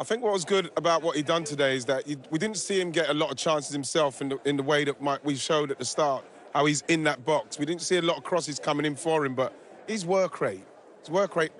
I think what was good about what he done today is that we didn't see him get a lot of chances himself in the way that we showed at the start, how he's in that box. We didn't see a lot of crosses coming in for him, but his work rate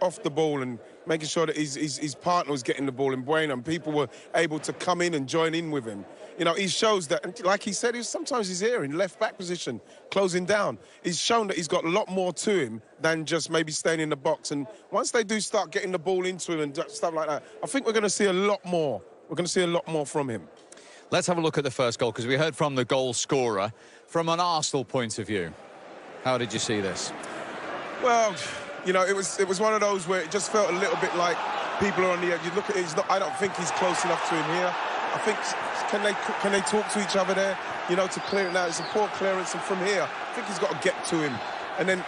off the ball and making sure that his partner was getting the ball in Bueno and people were able to come in and join in with him. You know, he shows that, like he said, sometimes he's here in left-back position, closing down. He's shown that he's got a lot more to him than just maybe staying in the box. And once they do start getting the ball into him and stuff like that, I think we're going to see a lot more. We're going to see a lot more from him. Let's have a look at the first goal, because we heard from the goal scorer. From an Arsenal point of view, how did you see this? Well, you know, it was one of those where it just felt a little bit like people are on the edge. You look at it, I don't think he's close enough to him here. I think, can they talk to each other there, you know, to clear it out? It's a poor clearance, and from here, I think he's got to get to him. And then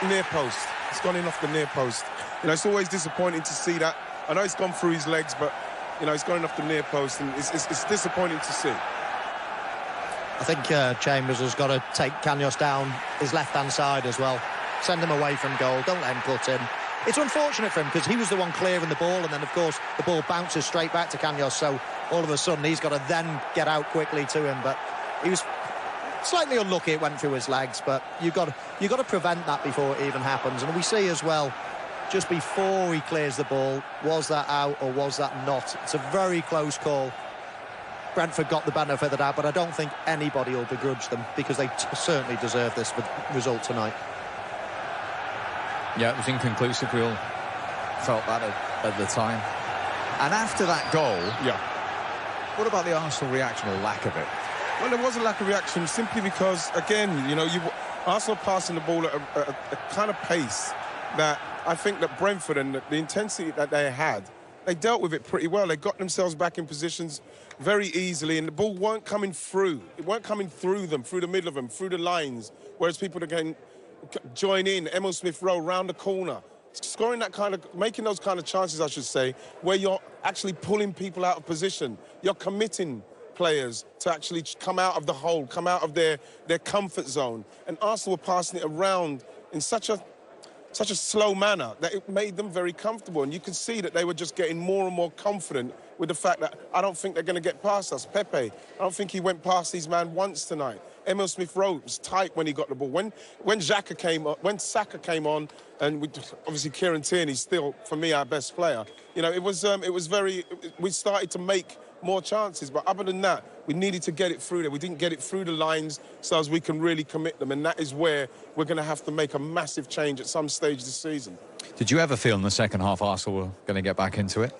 near post. It's gone in off the near post. You know, it's always disappointing to see that. I know it's gone through his legs, but, you know, it's gone in off the near post, and it's disappointing to see. I think Chambers has got to take Canos down his left-hand side as well. Send him away from goal. Don't let him cut in. It's unfortunate for him because he was the one clearing the ball, and then, of course, the ball bounces straight back to Canos, so all of a sudden he's got to then get out quickly to him. But he was slightly unlucky it went through his legs, but you've got to prevent that before it even happens. And we see as well, just before he clears the ball, was that out or was that not? It's a very close call. Brentford got the benefit of the doubt, but I don't think anybody will begrudge them because they certainly deserve this result tonight. Yeah, it was inconclusive. We all felt that at the time. And after that goal, yeah, what about the Arsenal reaction or lack of it? Well, there was a lack of reaction simply because, again, you know, Arsenal passing the ball at a kind of pace that I think that Brentford and the intensity that they had, they dealt with it pretty well. They got themselves back in positions very easily, and the ball weren't coming through. It weren't coming through them, through the middle of them, through the lines, whereas people again join in, Emil Smith-Rowe round the corner, scoring that kind of, making those kind of chances, I should say, where you're actually pulling people out of position. You're committing players to actually come out of the hole, come out of their comfort zone. And Arsenal were passing it around in such a slow manner that it made them very comfortable. And you could see that they were just getting more and more confident with the fact that I don't think they're going to get past us. Pepe, I don't think he went past these man once tonight. Emil Smith-Rowe was tight when he got the ball. When Saka came on, and obviously Kieran Tierney's still, for me, our best player. You know, it was we started to make more chances, but other than that, we needed to get it through there. We didn't get it through the lines so as we can really commit them, and that is where we're going to have to make a massive change at some stage this season. Did you ever feel in the second half Arsenal were going to get back into it?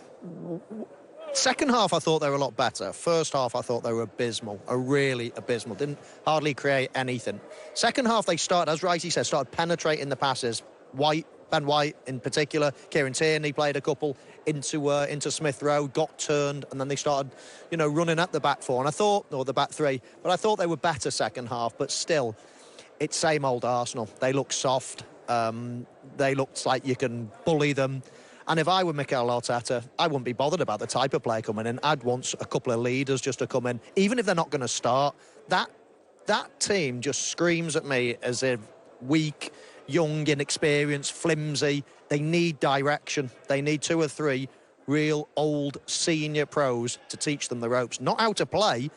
Second half, I thought they were a lot better. First half, I thought they were abysmal, really abysmal. Didn't hardly create anything. Second half, they started, as Righty said, started penetrating the passes. Ben White in particular, Kieran Tierney played a couple into Smith-Rowe, got turned, and then they started, you know, running at the back four. And I thought, or the back three, but I thought they were better second half. But still, it's same old Arsenal. They look soft. They looked like you can bully them. And if I were Mikel Arteta, I wouldn't be bothered about the type of player coming in. I'd want a couple of leaders just to come in, even if they're not going to start. That team just screams at me as if weak, young, inexperienced, flimsy. They need direction. They need 2 or 3 real old senior pros to teach them the ropes. Not how to play,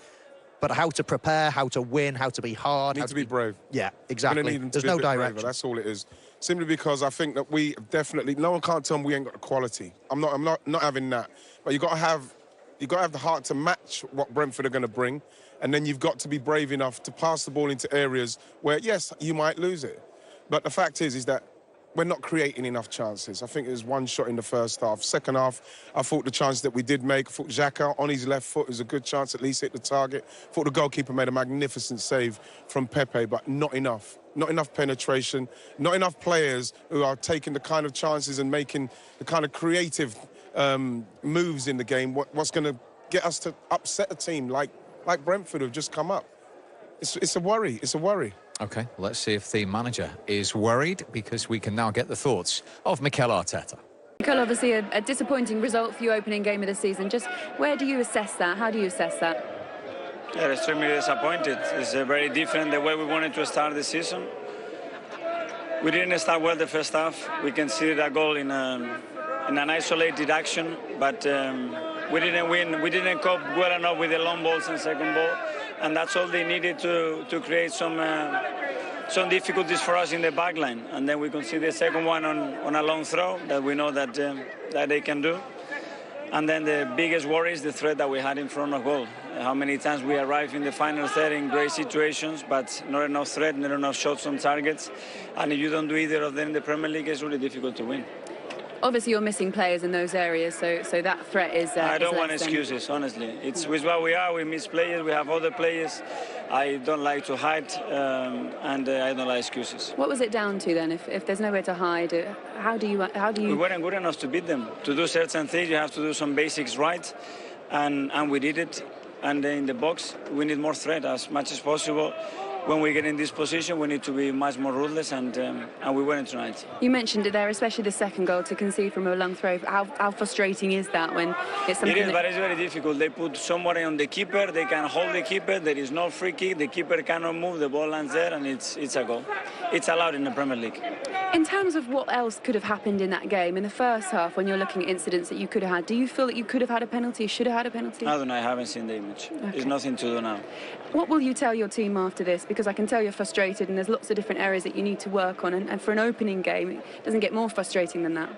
but how to prepare, how to win, how to be hard. Need to be brave. Yeah, exactly. There's no direction. Braver. That's all it is. Simply because I think that we definitely, no one can't tell me we ain't got the quality. I'm not having that. But you've got to have the heart to match what Brentford are going to bring, and then you've got to be brave enough to pass the ball into areas where, yes, you might lose it. But the fact is that we're not creating enough chances. I think it was 1 shot in the first half. Second half, I thought the chance that we did make, I thought Xhaka on his left foot was a good chance, at least hit the target. I thought the goalkeeper made a magnificent save from Pepe, but not enough. Not enough penetration, not enough players who are taking the kind of chances and making the kind of creative moves in the game. What's going to get us to upset a team like Brentford who've just come up? It's a worry. It's a worry. OK, let's see if the manager is worried, because we can now get the thoughts of Mikel Arteta. Mikel, obviously a disappointing result for your opening game of the season. Just where do you assess that? How do you assess that? Yeah, extremely disappointed. It's very different the way we wanted to start the season. We didn't start well the first half. We conceded a goal in in an isolated action, but we didn't win. We didn't cope well enough with the long balls and second ball, and that's all they needed to create some difficulties for us in the back line. And then we conceded the second one on a long throw that we know that they can do. And then the biggest worry is the threat that we had in front of goal. How many times we arrive in the final third in great situations, but not enough threat, not enough shots on targets. And if you don't do either of them in the Premier League, it's really difficult to win. Obviously, you're missing players in those areas, so that threat is. I don't want excuses, honestly. It's with what we are. We miss players. We have other players. I don't like to hide, and I don't like excuses. What was it down to then? If there's nowhere to hide, how do you? We weren't good enough to beat them. To do certain things, you have to do some basics right, and we did it. And in the box, we need more threat as much as possible. When we get in this position, we need to be much more ruthless, and we weren't tonight. You mentioned it there, especially the second goal to concede from a long throw. How frustrating is that when it's something? It is, but it's very difficult. They put somebody on the keeper. They can hold the keeper. There is no free kick. The keeper cannot move. The ball lands there, and it's a goal. It's allowed in the Premier League. In terms of what else could have happened in that game, in the first half, when you're looking at incidents that you could have had, do you feel that you could have had a penalty, should have had a penalty? I don't know. I haven't seen the image. Okay. There's nothing to do now. What will you tell your team after this? Because I can tell you're frustrated and there's lots of different areas that you need to work on. And for an opening game, it doesn't get more frustrating than that.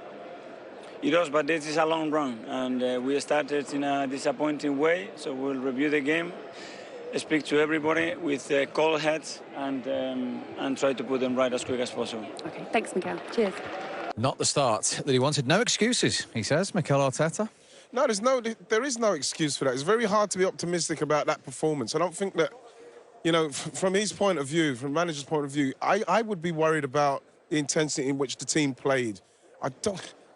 It does, but this is a long run. And we started in a disappointing way. So we'll review the game, speak to everybody with cold heads and try to put them right as quick as possible. OK, thanks, Mikel. Cheers. Not the start that he wanted. No excuses, he says, Mikel Arteta. No, there is no excuse for that. It's very hard to be optimistic about that performance. I don't think that, you know, from his point of view, from the manager's point of view, I would be worried about the intensity in which the team played. I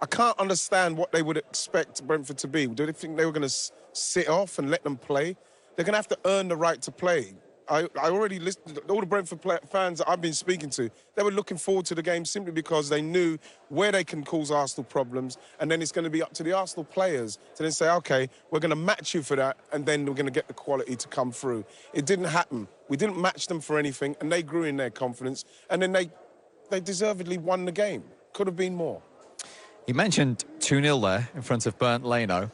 can't understand what they would expect Brentford to be. Do they think they were going to sit off and let them play? They're going to have to earn the right to play. I already listened to all the Brentford fans that I've been speaking to. They were looking forward to the game simply because they knew where they can cause Arsenal problems, and then it's going to be up to the Arsenal players to then say, OK, we're going to match you for that, and then we're going to get the quality to come through. It didn't happen. We didn't match them for anything, and they grew in their confidence, and then they deservedly won the game. Could have been more. He mentioned 2-0 there in front of Bernd Leno.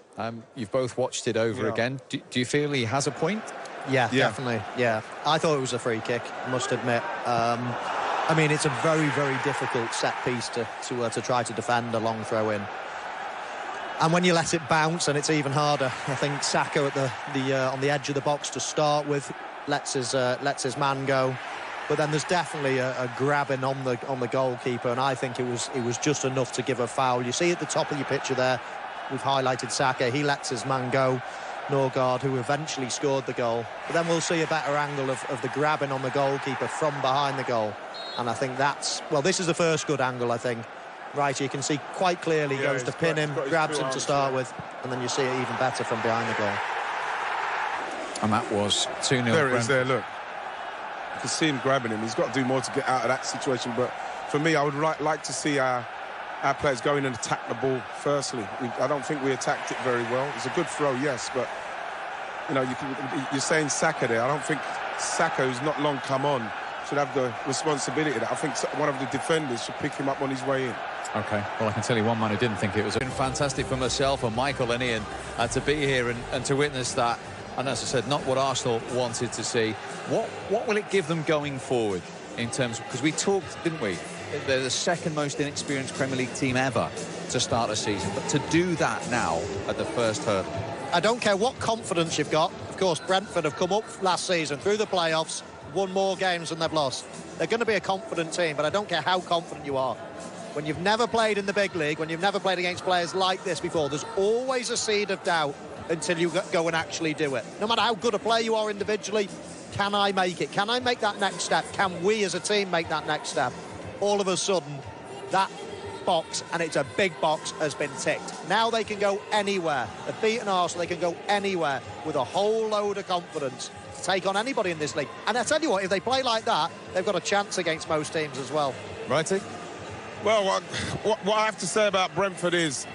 You've both watched it over again. Do you feel he has a point? Yeah, definitely. Yeah, I thought it was a free kick, I must admit. I mean, it's a very, very difficult set piece to try to defend a long throw in. And when you let it bounce, and it's even harder. I think Saka at on the edge of the box to start with lets his man go. But then there's definitely a grabbing on the goalkeeper, and I think it was just enough to give a foul. You see at the top of your picture there, we've highlighted Saka. He lets his man go. Norgard, who eventually scored the goal. But then we'll see a better angle of the grabbing on the goalkeeper from behind the goal. And I think this is the first good angle, I think. Right, you can see quite clearly he goes to pin him, grabs him to start with, and then you see it even better from behind the goal. And that was 2-0. There it is there, look. You can see him grabbing him. He's got to do more to get out of that situation. But for me, I would like to see our players go in and attack the ball firstly. I don't think we attacked it very well. It's a good throw, yes, but you know, you're saying Saka there. I don't think Saka, who's not long come on, should have the responsibility of that. I think one of the defenders should pick him up on his way in. OK, well, I can tell you one man who didn't think it was been fantastic for myself and Michael and Ian to be here and to witness that. And as I said, not what Arsenal wanted to see. What will it give them going forward in terms of, because we talked, didn't we? They're the second most inexperienced Premier League team ever to start a season. But to do that now at the first hurdle. I don't care what confidence you've got. Of course, Brentford have come up last season through the playoffs, won more games than they've lost. They're going to be a confident team, but I don't care how confident you are. When you've never played in the big league, when you've never played against players like this before, there's always a seed of doubt until you go and actually do it. No matter how good a player you are individually, can I make it? Can I make that next step? Can we as a team make that next step? All of a sudden, that box, and it's a big box, has been ticked. Now they can go anywhere. They've beaten Arsenal, they can go anywhere with a whole load of confidence to take on anybody in this league. And I tell you what, if they play like that, they've got a chance against most teams as well. Righty? Well, what I have to say about Brentford is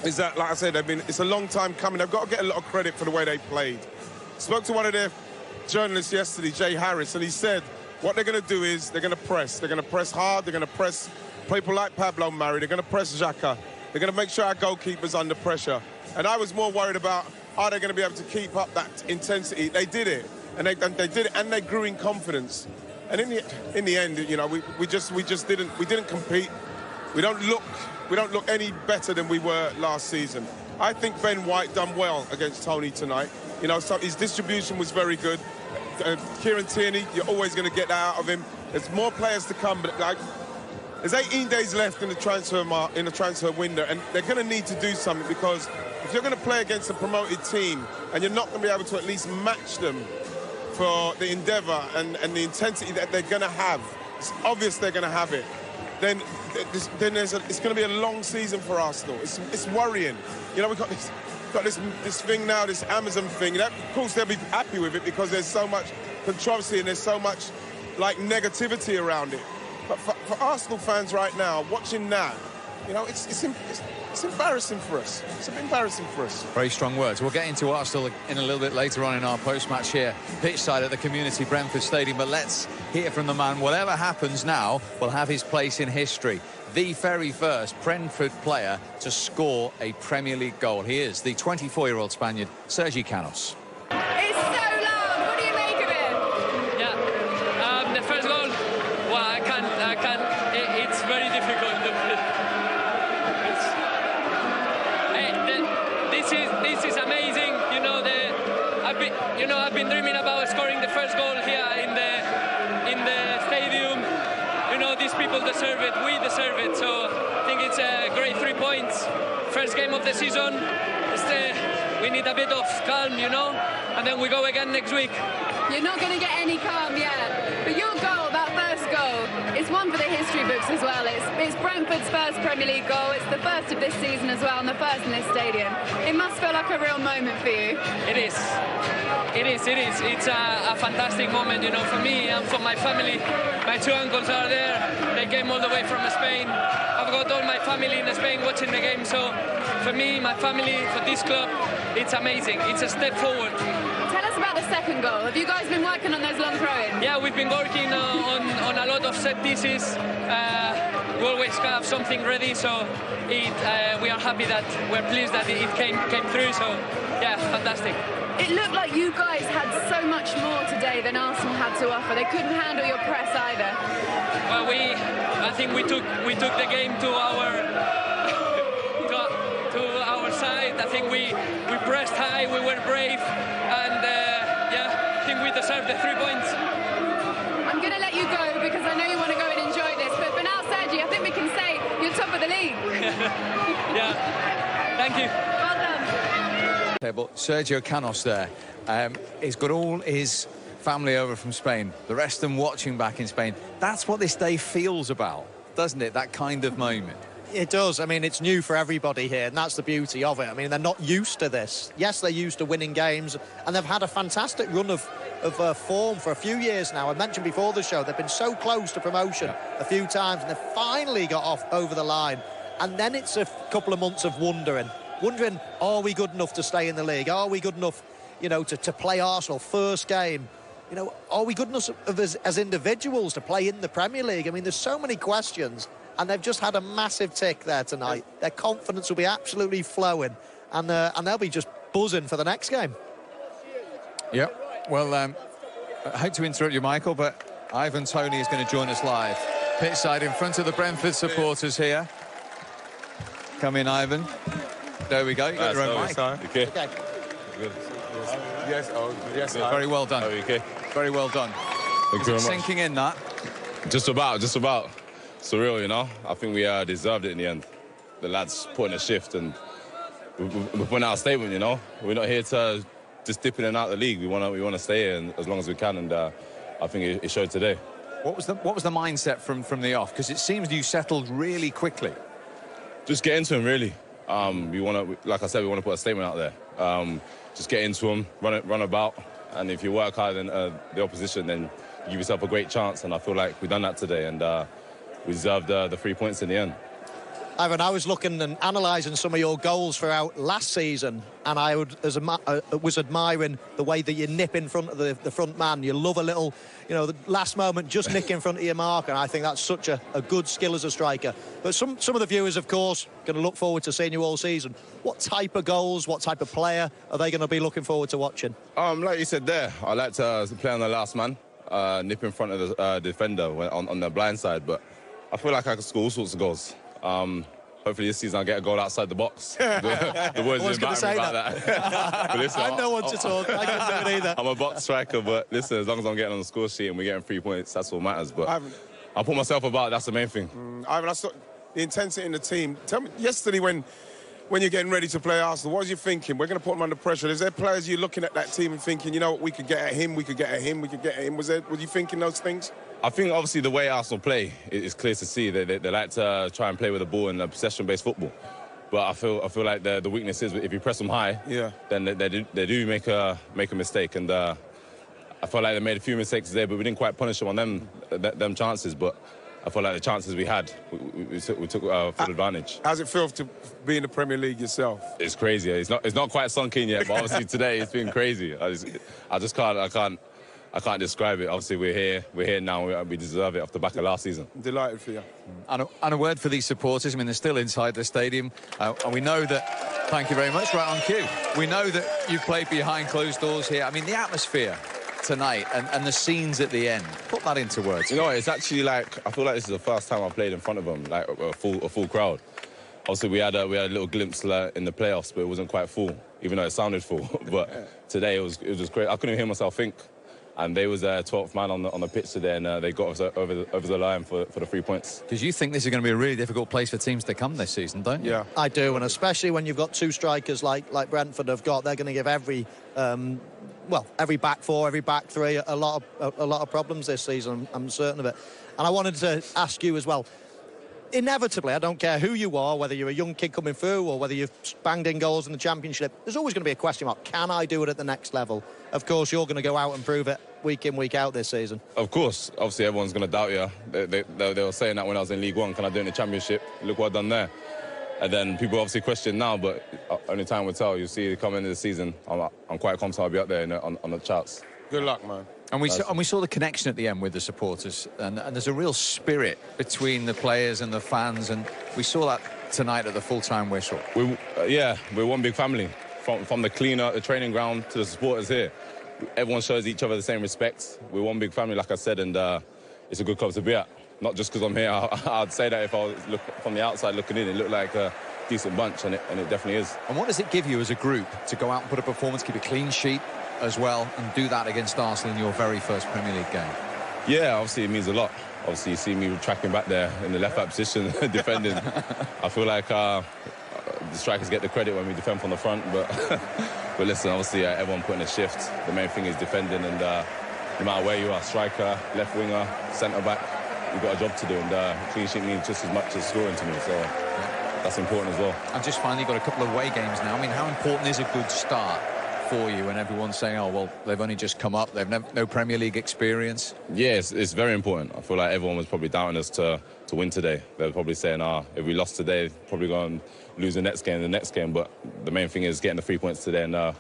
that, like I said, it's a long time coming. They've got to get a lot of credit for the way they played. Spoke to one of their journalists yesterday, Jay Harris, and he said what they're going to do is they're going to press. They're going to press hard. They're going to press people like Pablo Mari. They're going to press Xhaka. They're going to make sure our goalkeeper's under pressure. And I was more worried about, are they going to be able to keep up that intensity? They did it, and they did it, and they grew in confidence. And in the end, you know, we just didn't compete. We don't look any better than we were last season. I think Ben White done well against Tony tonight. You know, so his distribution was very good. Kieran Tierney, you're always going to get that out of him. There's more players to come, but like, there's 18 days left in the transfer window, and they're going to need to do something, because if you're going to play against a promoted team and you're not going to be able to at least match them for the endeavour and the intensity that they're going to have, it's obvious they're going to have it, then it's going to be a long season for Arsenal. It's worrying. You know, we've got this thing now, this Amazon thing. That, of course, they'll be happy with it because there's so much controversy and there's so much, like, negativity around it. But for Arsenal fans right now, watching that, you know, it's embarrassing for us. It's embarrassing for us. Very strong words. We'll get into Arsenal in a little bit later on in our post-match here, pitchside at the Community Brentford Stadium. But let's hear from the man. Whatever happens now will have his place in history. The very first Brentford player to score a Premier League goal. He is the 24-year-old Spaniard, Sergi Canos. It's so loud. What do you make of it? Yeah, the first goal. Well, I can't. It's very difficult. This is amazing. You know, I've been dreaming about scoring the first goal here in the stadium. You know, these people deserve it. We deserve it. So I think it's a great 3 points. First game of the season. We need a bit of calm, you know, and then we go again next week. You're not going to get any calm yet. But your goal, that first goal, is one for the history books as well. It's Brentford's first Premier League goal. It's the first of this season as well, and the first in this stadium. It must feel like a real moment for you. It is. It's a fantastic moment, you know, for me and for my family. My 2 uncles are there. They came all the way from Spain. I've got all my family in Spain watching the game. So for me, my family, for this club, it's amazing. It's a step forward. Tell us about the second goal. Have you guys been working on those long throw-ins? Yeah, we've been working on a lot of set pieces. We always have something ready, so we are happy that we're pleased that it came through. So yeah, fantastic. It looked like you guys had so much more today than Arsenal had to offer. They couldn't handle your press either. Well, I think we took the game to our side. I think we pressed high, we were brave, and yeah, I think we deserved the 3 points. I'm going to let you go because I know you want to go and enjoy this, but for now, Sergi, I think we can say you're top of the league. Yeah, thank you. Well done. Okay, but Sergio Canos there, he's got all his family over from Spain, the rest of them watching back in Spain. That's what this day feels about, doesn't it? That kind of moment. It does. I mean, it's new for everybody here, and that's the beauty of it. I mean, they're not used to this. Yes, they're used to winning games, and they've had a fantastic run of form for a few years now. I mentioned before the show, they've been so close to promotion a few times, and they've finally got off over the line. And then it's a couple of months of wondering, are we good enough to stay in the league? Are we good enough, you know, to play Arsenal first game? You know, are we good enough as individuals to play in the Premier League? I mean, there's so many questions. And they've just had a massive tick there tonight. Their confidence will be absolutely flowing, and they'll be just buzzing for the next game. Yep. Well, I hate to interrupt you, Michael, but Ivan Toney is going to join us live. Pitchside in front of the Brentford supporters here. Come in, Ivan. There we go. You got your own mic. Okay. Good. Yes. Oh, yes. Very well done. Okay. Very well done. Thank you very much. Sinking in that. Just about. Surreal, you know. I think we deserved it in the end. The lads put in a shift, and we put out a statement, you know. We're not here to just dip in and out of the league. We want to stay here and as long as we can, and I think it showed today. What was the mindset from the off? Because it seems you settled really quickly. Just get into him, really. Like I said, we want to put a statement out there. Just get into him, run about, and if you work harder than the opposition, then you give yourself a great chance. And I feel like we've done that today, and we deserved the 3 points in the end. Ivan, I was looking and analysing some of your goals throughout last season, and I was admiring the way that you nip in front of the front man. You love a little, you know, the last moment, just nick in front of your marker, and I think that's such a good skill as a striker. But some of the viewers, of course, going to look forward to seeing you all season. What type of goals, what type of player are they going to be looking forward to watching? Like you said there, I like to play on the last man, nip in front of the defender on the blind side, but I feel like I can score all sorts of goals. Hopefully this season I'll get a goal outside the box. The words didn't matter about that. But listen, I'm no one to talk. I couldn't do it either. I'm a box striker, but listen, as long as I'm getting on the score sheet and we're getting 3 points, that's what matters. But I'll put myself about, that's the main thing. Ivan, I saw the intensity in the team. Tell me, yesterday when you're getting ready to play Arsenal, what was you thinking? We're going to put them under pressure. Is there players you're looking at that team and thinking, you know what, we could get at him, we could get at him, we could get at him? Were you thinking those things? I think obviously the way Arsenal play is clear to see. They like to try and play with the ball in a possession-based football. But I feel like the weakness is if you press them high, then they do make a mistake. And I feel like they made a few mistakes there, but we didn't quite punish them on them chances. But I feel like the chances we had, we took full advantage. How's it feel to be in the Premier League yourself? It's crazy. It's not quite sunk in yet, but obviously today it's been crazy. I can't describe it. Obviously, we're here now. We deserve it off the back of last season. I'm delighted for you. And a word for these supporters. I mean, they're still inside the stadium. And we know that, thank you very much, right on cue. We know that you played behind closed doors here. I mean, the atmosphere tonight and the scenes at the end. Put that into words. You know, it's actually like, I feel like this is the first time I've played in front of them, like a full crowd. Obviously, we had a little glimpse in the playoffs, but it wasn't quite full, even though it sounded full. But today it was just great. I couldn't even hear myself think. And they was 12th man on the pitch today, and they got us over the line for the 3 points. Because you think this is going to be a really difficult place for teams to come this season, don't you? Yeah, I do, and especially when you've got two strikers like Brentford have got, they're going to give every back four, every back three a lot of problems this season. I'm certain of it. And I wanted to ask you as well. Inevitably, I don't care who you are, whether you're a young kid coming through or whether you've banged in goals in the Championship, there's always going to be a question mark. Can I do it at the next level? Of course, you're going to go out and prove it week in, week out this season. Of course. Obviously, everyone's going to doubt you. They were saying that when I was in League One. Can I do it in the Championship? Look what I've done there. And then people obviously question now, but only time will tell. You'll see coming into the season, I'm quite confident I'll be up there on the charts. Good luck, man. And we saw the connection at the end with the supporters, and there's a real spirit between the players and the fans, and we saw that tonight at the full-time whistle. We're one big family. From the cleaner at the training ground to the supporters here. Everyone shows each other the same respect. We're one big family, like I said, and it's a good club to be at. Not just because I'm here. I'd say that if I was from the outside looking in, it looked like a decent bunch, and it definitely is. And what does it give you as a group to go out and put a performance, keep a clean sheet as well, and do that against Arsenal in your very first Premier League game? Yeah, obviously it means a lot. Obviously you see me tracking back there in the left-back position, defending. I feel like the strikers get the credit when we defend from the front, but listen, obviously everyone putting a shift. The main thing is defending, and no matter where you are, striker, left winger, centre-back, you've got a job to do, and clean sheet means just as much as scoring to me, so that's important as well. And just finally got a couple of away games now. I mean, how important is a good start for you when everyone's saying, oh, well, they've only just come up, they've no Premier League experience? Yes, it's very important. I feel like everyone was probably doubting us to win today. They're probably saying, if we lost today, probably going to lose the next game. But the main thing is getting the 3 points today and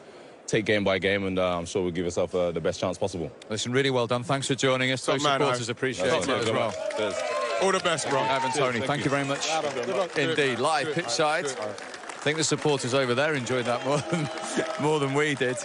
take game by game, and I'm sure we'll give ourselves the best chance possible. Listen, really well done. Thanks for joining us. Those supporters appreciate it as well. Cheers. All the best, bro. Ivan Toney, thank you very much. Indeed, live pitch side. I think the supporters over there enjoyed that more than we did.